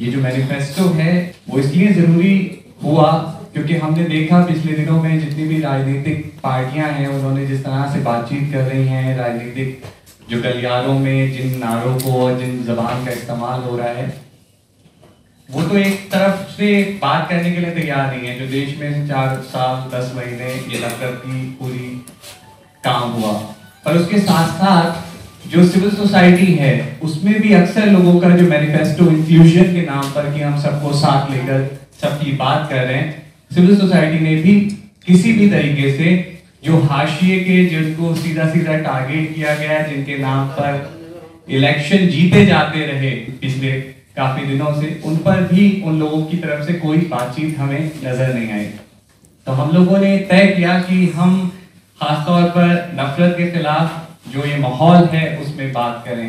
ये जो मैनिफेस्टो है वो इसलिए जरूरी हुआ क्योंकि हमने देखा पिछले दिनों में जितनी भी राजनीतिक पार्टियां हैं उन्होंने जिस तरह से बातचीत कर रही हैं, राजनीतिक जो गलियारों में जिन नारों को और जिन जबान का इस्तेमाल हो रहा है, वो तो एक तरफ से बात करने के लिए तैयार नहीं है। जो देश में 4 साल 10 महीने ये नफरत की पूरी काम हुआ, पर उसके साथ साथ जो सिविल सोसाइटी है उसमें भी अक्सर लोगों का जो मैनिफेस्टो इंक्लूजन के नाम पर कि हम सबको साथ लेकर सबकी बात कर रहे हैं, सिविल सोसाइटी ने भी किसी भी तरीके से जो हाशिए के जिनको सीधा सीधा टारगेट किया गया, जिनके नाम पर इलेक्शन जीते जाते रहे पिछले काफी दिनों से, उन पर भी उन लोगों की तरफ से कोई बातचीत हमें नजर नहीं आई। तो हम लोगों ने तय किया कि हम खासतौर पर नफरत के खिलाफ जो ये माहौल है उसमें बात करें।